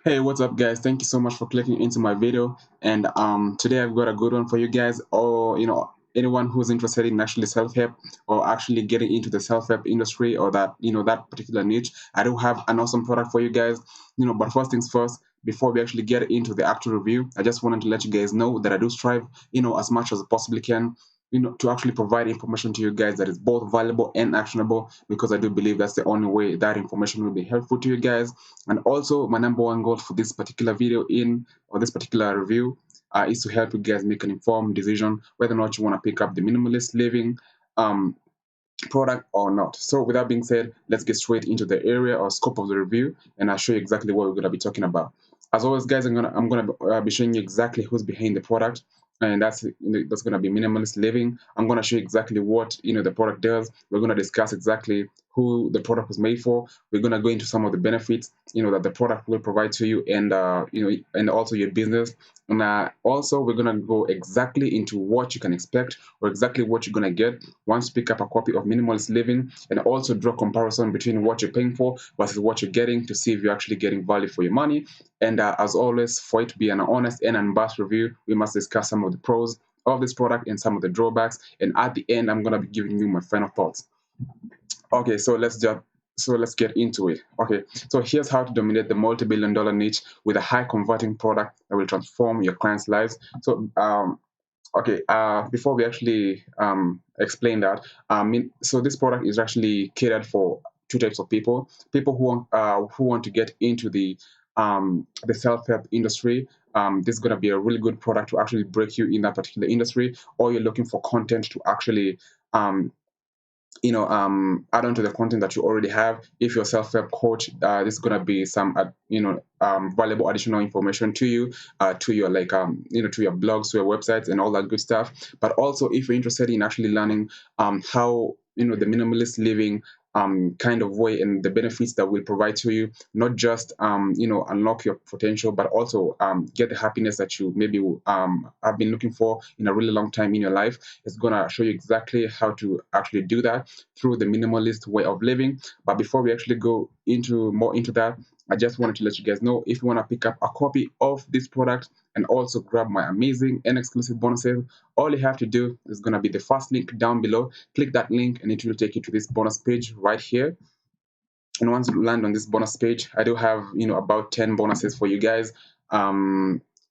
Hey, what's up, guys? Thank you so much for clicking into my video. And today I've got a good one for you guys, or anyone who's interested in actually self-help or actually getting into the self-help industry or that that particular niche. I do have an awesome product for you guys. But first things first. Before we actually get into the actual review, I just wanted to let you guys know that I do strive, as much as I possibly can, to actually provide information to you guys that is both valuable and actionable, because I do believe that's the only way that information will be helpful to you guys. And also, my number one goal for this particular video or this particular review is to help you guys make an informed decision whether or not you want to pick up the minimalist living um, product or not. So, with that being said, let's get straight into the area or scope of the review, and I'll show you exactly what we're going to be talking about. As always, guys, I'm gonna be showing you exactly who's behind the product, and that's gonna be Minimalist Living. I'm gonna show you exactly what the product does. We're gonna discuss exactly who the product was made for. We're gonna go into some of the benefits that the product will provide to you, and and also your business. And also, we're gonna go exactly into what you can expect or exactly what you're gonna get once you pick up a copy of Minimalist Living, and also draw comparison between what you're paying for versus what you're getting to see if you're actually getting value for your money. And as always, for it to be an honest and unbiased review, we must discuss some of the pros of this product and some of the drawbacks. And at the end, I'm gonna be giving you my final thoughts. Okay, so let's get into it. Okay, so here's how to dominate the multi-billion-dollar niche with a high converting product that will transform your clients' lives. Okay, before we actually explain that, so this product is actually catered for two types of people: people who want to get into the self-help industry. This is going to be a really good product to actually break you in that particular industry, or you're looking for content to actually um, add on to the content that you already have. If you're a self-help coach, this is going to be some valuable additional information to you, to your to your blogs, to your websites, and all that good stuff. But also, if you're interested in actually learning how the minimalist living kind of way and the benefits that will provide to you, not just unlock your potential, but also get the happiness that you maybe have been looking for in a really long time in your life. It's gonna show you exactly how to actually do that through the minimalist way of living. But before we actually go into that, I just wanted to let you guys know, if you want to pick up a copy of this product and also grab my amazing and exclusive bonuses, all you have to do is going to be the first link down below. Click that link and it will take you to this bonus page right here. And once you land on this bonus page, I do have about 10 bonuses for you guys.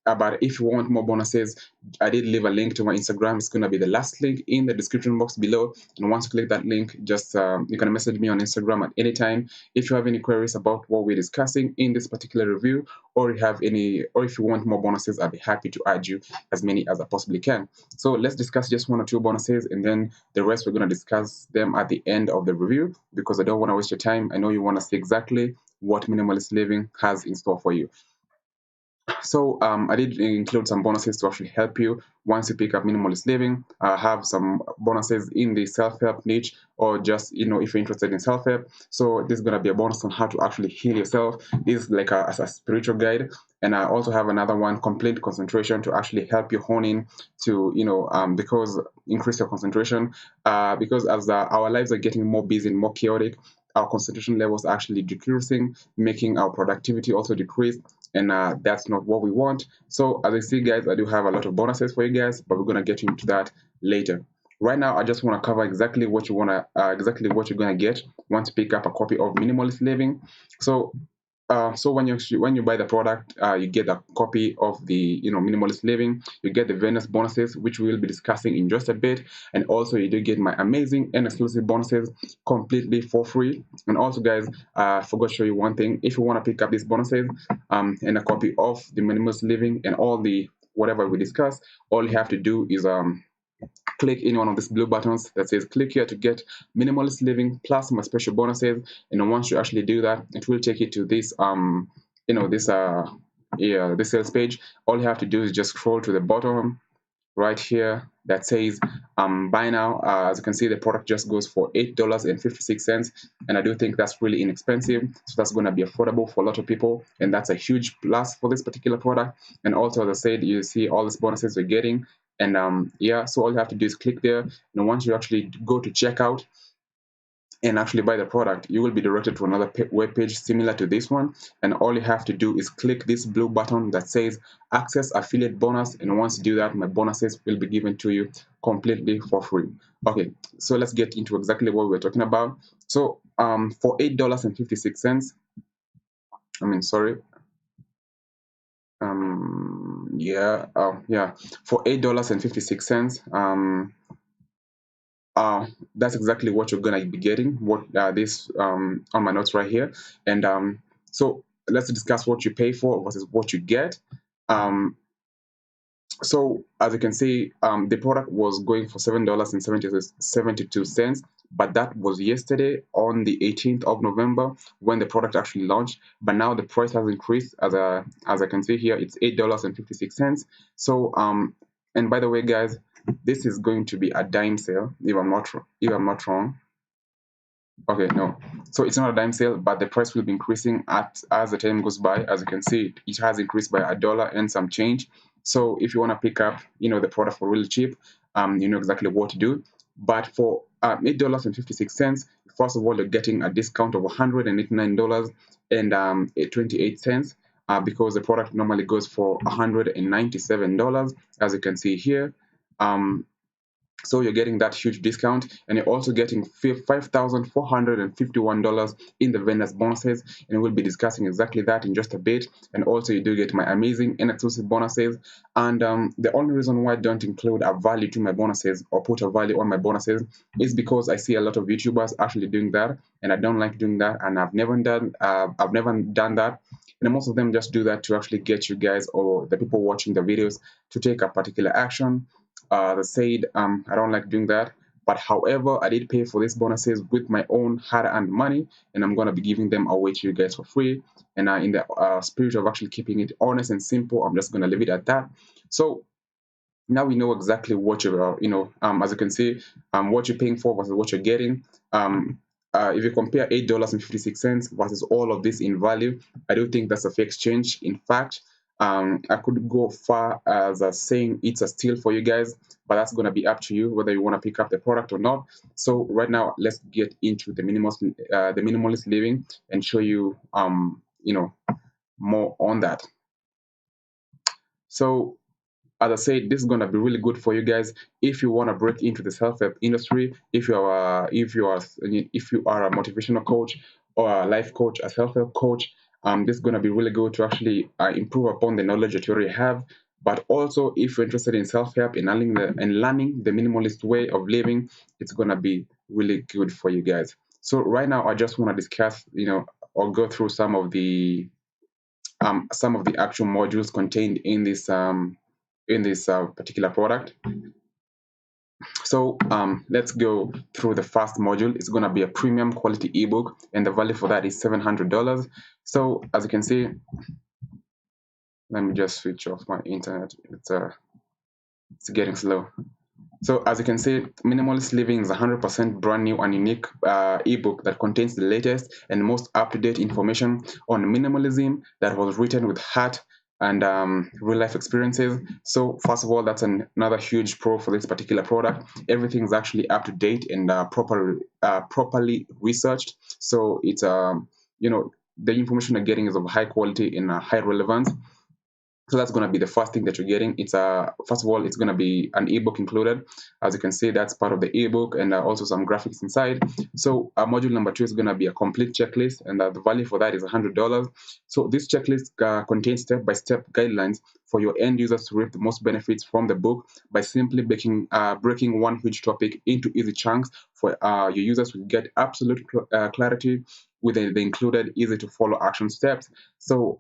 But if you want more bonuses, I did leave a link to my Instagram. It's going to be the last link in the description box below. And once you click that link, just you can message me on Instagram at any time if you have any queries about what we're discussing in this particular review, or if you want more bonuses, I'll be happy to add you as many as I possibly can. So let's discuss just one or two bonuses, and then the rest we're going to discuss them at the end of the review, because I don't want to waste your time. I know you want to see exactly what Minimalist Living has in store for you. So I did include some bonuses to actually help you once you pick up Minimalist Living. I have some bonuses in the self-help niche, or just if you're interested in self-help. So this is gonna be a bonus on how to actually heal yourself. This is like as a spiritual guide, and I also have another one, complete concentration, to actually help you hone in to because increase your concentration. Because as our lives are getting more busy and more chaotic, our concentration levels are actually decreasing, making our productivity also decrease, and that's not what we want. So as I see, guys, I do have a lot of bonuses for you guys, but we're going to get into that later. Right now, I just want to cover exactly what you're going to get once you pick up a copy of Minimalist Living. So when you buy the product, you get a copy of the Minimalist Living. You get the various bonuses, which we will be discussing in just a bit, and also you do get my amazing and exclusive bonuses completely for free. And also, guys, I forgot to show you one thing. If you want to pick up these bonuses and a copy of the Minimalist Living and all the whatever we discuss, all you have to do is click any one of these blue buttons that says click here to get Minimalist Living plus my special bonuses. And once you actually do that, it will take you to this this sales page. All you have to do is just scroll to the bottom right here that says buy now. As you can see, the product just goes for $8.56, and I do think that's really inexpensive. So that's going to be affordable for a lot of people, and that's a huge plus for this particular product. And also, as I said, you see all these bonuses you're getting. And yeah, so all you have to do is click there, and once you actually go to checkout, and actually buy the product, you will be directed to another web page similar to this one. And all you have to do is click this blue button that says access affiliate bonus. And once you do that, my bonuses will be given to you completely for free. Okay, so let's get into exactly what we're talking about. So for $8.56, I mean, sorry. Yeah, for $8.56, that's exactly what you're gonna be getting. What this on my notes right here, and so let's discuss what you pay for versus what you get. Um, so as you can see, the product was going for $7.72, but that was yesterday on the 18th of November when the product actually launched. But now the price has increased. As I can see here, it's $8.56. So and by the way, guys, this is going to be a dime sale if I'm not wrong. Okay, no. So it's not a dime sale, but the price will be increasing as the time goes by. As you can see, it has increased by $1 and some change. So if you want to pick up, the product for really cheap, you know exactly what to do. But for $8.56, first of all, you're getting a discount of $189 and 28 cents. Because the product normally goes for $197, as you can see here. So you're getting that huge discount, and you're also getting $5,451 in the vendors bonuses, and we'll be discussing exactly that in just a bit. And also you do get my amazing and exclusive bonuses. And the only reason why I don't include a value to my bonuses or put a value on my bonuses is because I see a lot of YouTubers actually doing that, and I don't like doing that, and I've never done that. And most of them just do that to actually get you guys or the people watching the videos to take a particular action. That said, I don't like doing that. But however, I did pay for these bonuses with my own hard-earned money, and I'm gonna be giving them away to you guys for free. And in the spirit of actually keeping it honest and simple, I'm just gonna leave it at that. So now we know exactly what you're, as you can see, what you're paying for versus what you're getting. If you compare $8.56 versus all of this in value, I do think that's a fair exchange. In fact, I could go far as saying it's a steal for you guys, but that's going to be up to you whether you want to pick up the product or not. So right now, let's get into the minimalist living and show you, more on that. So as I said, this is gonna be really good for you guys if you want to break into the self-help industry. If you are a motivational coach or a life coach, a self-help coach, this is gonna be really good to actually improve upon the knowledge that you already have. But also, if you're interested in self-help and learning the minimalist way of living, it's gonna be really good for you guys. So right now, I just want to discuss, or go through some of the actual modules contained in this particular product. So let's go through the first module. It's going to be a premium quality ebook, and the value for that is $700. So as you can see, let me just switch off my internet. It's getting slow. So as you can see, Minimalist Living is a 100% brand new and unique ebook that contains the latest and most up-to-date information on minimalism that was written with heart and real-life experiences. So first of all, that's another huge pro for this particular product. Everything's actually up-to-date and properly researched. So it's the information you're getting is of high quality and high relevance. So that's going to be the first thing that you're getting. It's first of all, it's going to be an ebook included. As you can see, that's part of the ebook, and also some graphics inside. So module number 2 is going to be a complete checklist, and the value for that is $100. So this checklist contains step-by-step guidelines for your end users to reap the most benefits from the book by simply breaking one huge topic into easy chunks for your users to get absolute clarity with the included easy to follow action steps. So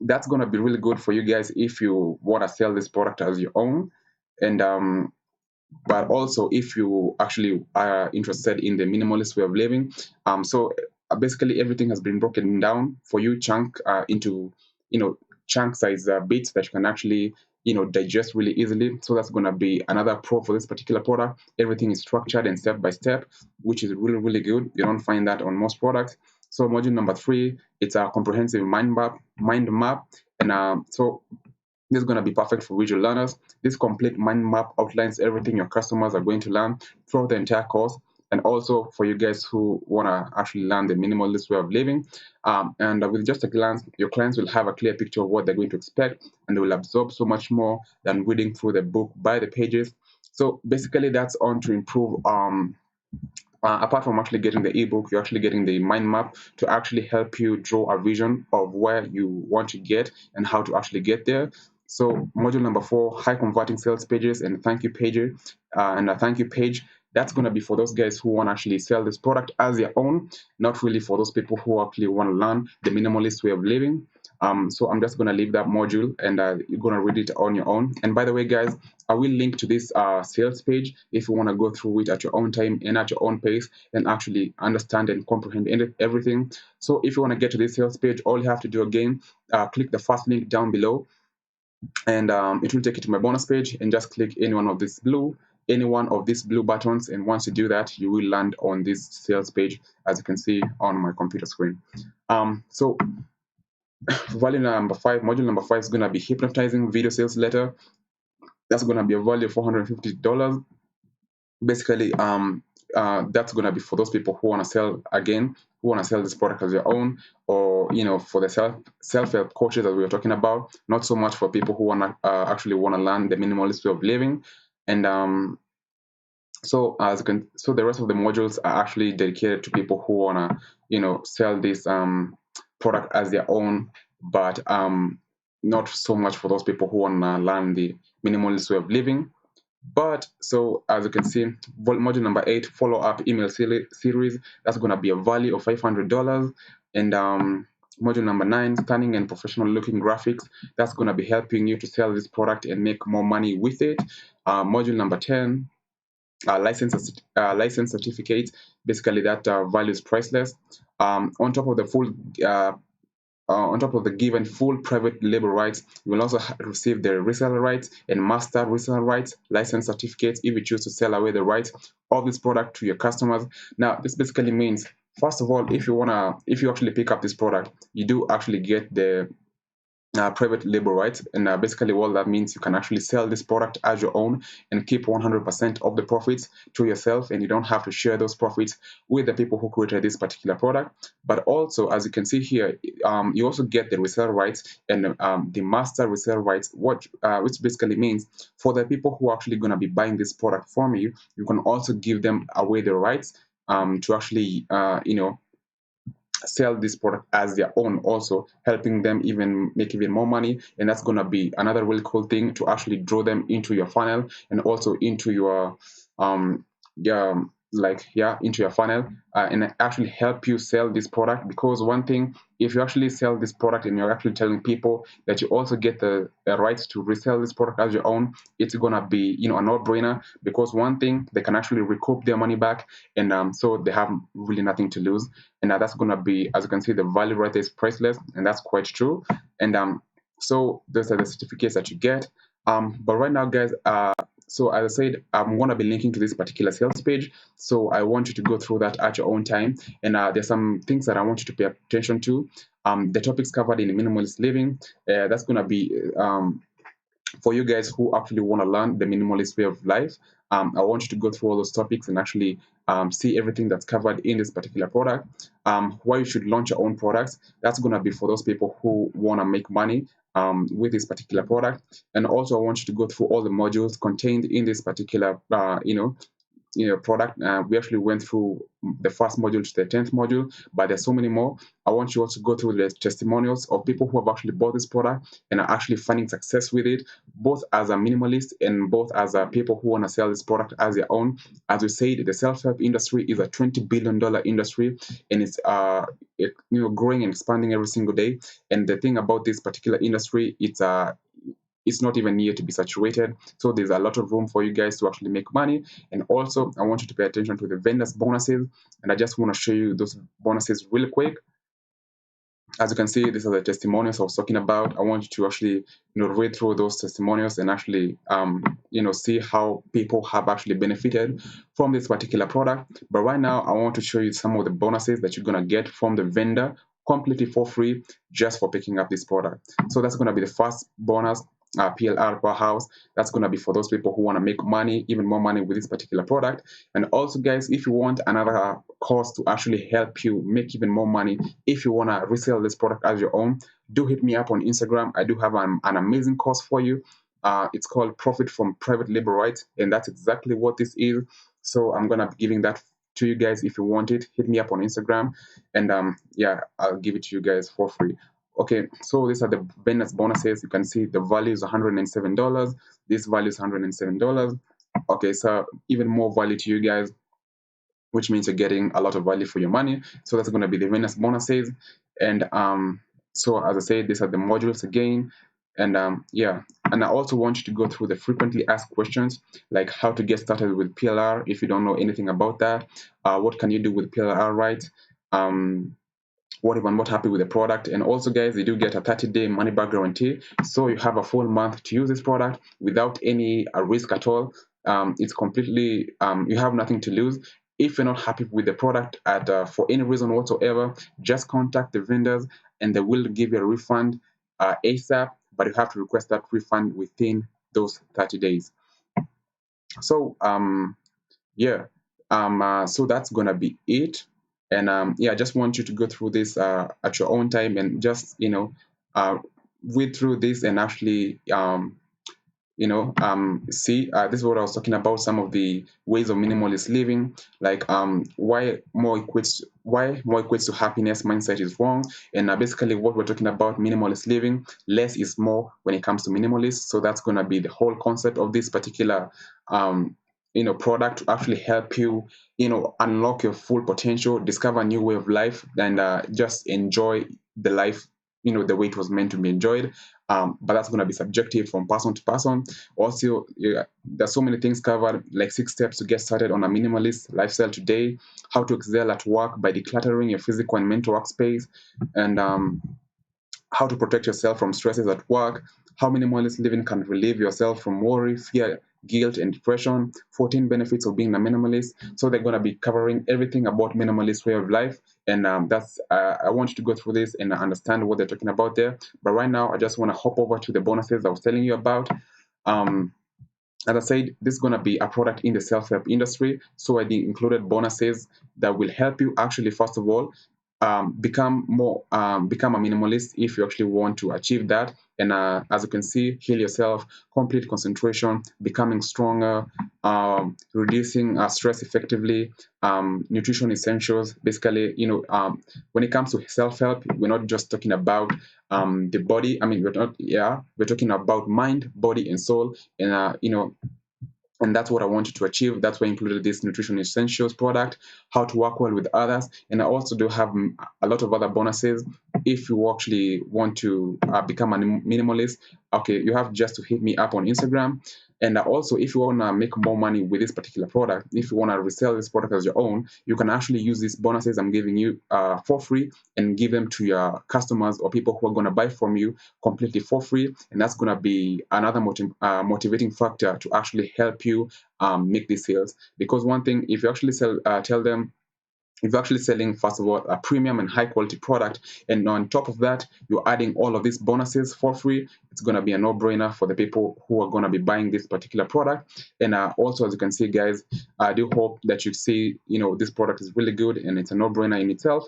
that's going to be really good for you guys if you want to sell this product as your own. And but also if you actually are interested in the minimalist way of living. So basically everything has been broken down for you into chunk size bits that you can actually digest really easily. So that's going to be another pro for this particular product. Everything is structured and step by step, which is really, really good. You don't find that on most products. So module number 3, it's a comprehensive mind map. And so this is going to be perfect for visual learners. This complete mind map outlines everything your customers are going to learn throughout the entire course, and also for you guys who want to actually learn the minimalist way of living. And with just a glance, your clients will have a clear picture of what they're going to expect, and they will absorb so much more than reading through the book by the pages. So basically, that's on to improve. Apart from actually getting the ebook, you're actually getting the mind map to actually help you draw a vision of where you want to get and how to actually get there. So module number 4, high converting sales pages and thank you pages, and a thank you page. That's going to be for those guys who want to actually sell this product as their own, not really for those people who actually want to learn the minimalist way of living. So I'm just going to leave that module, and you're going to read it on your own. And by the way, guys, I will link to this sales page if you want to go through it at your own time and at your own pace and actually understand and comprehend everything. So if you want to get to this sales page, all you have to do again, click the first link down below, and it will take you to my bonus page, and just click any one of these blue buttons, and once you do that, you will land on this sales page, as you can see on my computer screen. So module number 5 is going to be hypnotizing video sales letter. That's going to be a value of $450. Basically, that's going to be for those people who want to sell again, who want to sell this product as their own, or for the self-help coaches that we were talking about. Not so much for people who want to actually want to learn the minimalist way of living. And so the rest of the modules are actually dedicated to people who want to sell this product as their own, but not so much for those people who want to learn the minimalist way of living. But so as you can see, module number 8, follow-up email series, that's going to be a value of $500. And module number 9, stunning and professional looking graphics, that's going to be helping you to sell this product and make more money with it. Module number 10, license certificate, basically that value is priceless. On top of the full on top of the given full private label rights, you will also receive the reseller rights and master reseller rights license certificates if you choose to sell away the rights of this product to your customers. Now, this basically means, first of all, if you actually pick up this product, you do actually get the private label rights, and basically what that means, you can actually sell this product as your own and keep 100% of the profits to yourself, and you don't have to share those profits with the people who created this particular product. But also, as you can see here, you also get the resale rights and the master resale rights, which basically means for the people who are actually going to be buying this product from you, you can also give them away the rights to actually sell this product as their own, also helping them make even more money. And that's going to be another really cool thing to actually draw them into your funnel and also into your into your funnel, and actually help you sell this product. Because one thing, if you actually sell this product and you're actually telling people that you also get the rights to resell this product as your own, it's gonna be a no-brainer, because one thing, they can actually recoup their money back, and so they have really nothing to lose. And that's gonna be, as you can see, the value right there is priceless, and that's quite true. And so those are the certificates that you get. But right now, guys, so as I said, I'm going to be linking to this particular sales page. So I want you to go through that at your own time. And there's some things that I want you to pay attention to. The topics covered in Minimalist Living, that's going to be for you guys who actually want to learn the minimalist way of life. I want you to go through all those topics and actually see everything that's covered in this particular product. Why you should launch your own products. That's going to be for those people who want to make money with this particular product. And also, I want you to go through all the modules contained in this particular product. We actually went through the first module to the 10th module, but there's so many more. I want you also to go through the testimonials of people who have actually bought this product and are actually finding success with it, both as a minimalist and both as a people who want to sell this product as their own. As we said, the self-help industry is a $20 billion industry, and it's growing and expanding every single day. And the thing about this particular industry, it's not even near to be saturated. So there's a lot of room for you guys to actually make money. And also, I want you to pay attention to the vendors bonuses. And I just want to show you those bonuses really quick. As you can see, these are the testimonials I was talking about. I want you to actually read through those testimonials and actually see how people have actually benefited from this particular product. But right now, I want to show you some of the bonuses that you're going to get from the vendor completely for free just for picking up this product. So that's going to be the first bonus. PLR per house. That's going to be for those people who want to make money, even more money with this particular product. And also, guys, if you want another course to actually help you make even more money, if you want to resell this product as your own, do hit me up on Instagram. I do have an amazing course for you. It's called Profit from Private Labor Rights, and that's exactly what this is. So I'm gonna be giving that to you guys. If you want it, hit me up on Instagram, and yeah, I'll give it to you guys for free. Okay, so these are the vendors bonuses. You can see the value is $107. This value is $107. Okay, so even more value to you guys, which means you're getting a lot of value for your money. So that's going to be the vendors bonuses. And so as I said, these are the modules again. And yeah, and I also want you to go through the frequently asked questions, like how to get started with PLR if you don't know anything about that. What can you do with PLR, right? What if I'm not happy with the product. And also, guys, you do get a 30-day money back guarantee, so you have a full month to use this product without any risk at all. It's completely you have nothing to lose. If you're not happy with the product for any reason whatsoever, just contact the vendors and they will give you a refund ASAP, but you have to request that refund within those 30 days. So yeah, so that's gonna be it. And yeah, I just want you to go through this at your own time and just read through this and actually see, this is what I was talking about, some of the ways of minimalist living, like why more equates to happiness mindset is wrong. And basically what we're talking about minimalist living, less is more when it comes to minimalist. So that's going to be the whole concept of this particular product, to actually help you unlock your full potential, discover a new way of life, and just enjoy the life the way it was meant to be enjoyed. But that's going to be subjective from person to person. Also, there's so many things covered, like 6 steps to get started on a minimalist lifestyle today, how to excel at work by decluttering your physical and mental workspace, and how to protect yourself from stresses at work, how minimalist living can relieve yourself from worry, fear, guilt, and depression, 14 benefits of being a minimalist. So they're going to be covering everything about minimalist way of life. And that's I want you to go through this and understand what they're talking about there. But right now, I just want to hop over to the bonuses I was telling you about. As I said, this is going to be a product in the self-help industry. So I included bonuses that will help you actually, first of all, become a minimalist if you actually want to achieve that. And as you can see, heal yourself, complete concentration, becoming stronger, reducing stress effectively, nutrition essentials. Basically, when it comes to self-help, we're not just talking about the body. I mean, we're talking about mind, body, and soul. And and that's what I wanted to achieve. That's why I included this nutrition essentials product, how to work well with others. And I also do have a lot of other bonuses. If you actually want to become a minimalist, okay, you have just to hit me up on Instagram. And also, if you want to make more money with this particular product, if you want to resell this product as your own, you can actually use these bonuses I'm giving you for free and give them to your customers or people who are going to buy from you completely for free. And that's going to be another motivating factor to actually help you make these sales. Because one thing, if you actually tell them, if you're actually selling, first of all, a premium and high quality product, and on top of that, you're adding all of these bonuses for free, it's going to be a no-brainer for the people who are going to be buying this particular product. And also, as you can see, guys, I do hope that you see, this product is really good and it's a no-brainer in itself.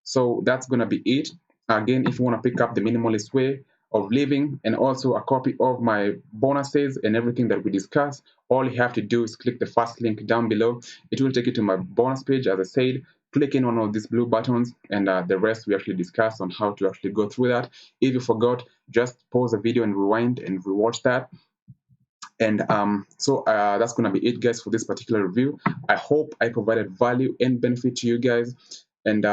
So that's going to be it. Again, if you want to pick up the minimalist way of living and also a copy of my bonuses and everything that we discussed, all you have to do is click the first link down below. It will take you to my bonus page. As I said, click in one of these blue buttons, and the rest we actually discussed on how to actually go through that. If you forgot, just pause the video and rewind and rewatch that. And so that's going to be it, guys, for this particular review. I hope I provided value and benefit to you guys. And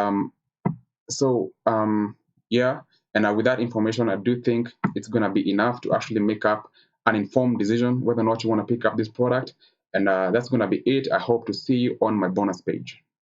yeah, and with that information, I do think it's going to be enough to actually make up an informed decision whether or not you want to pick up this product. And that's going to be it. I hope to see you on my bonus page.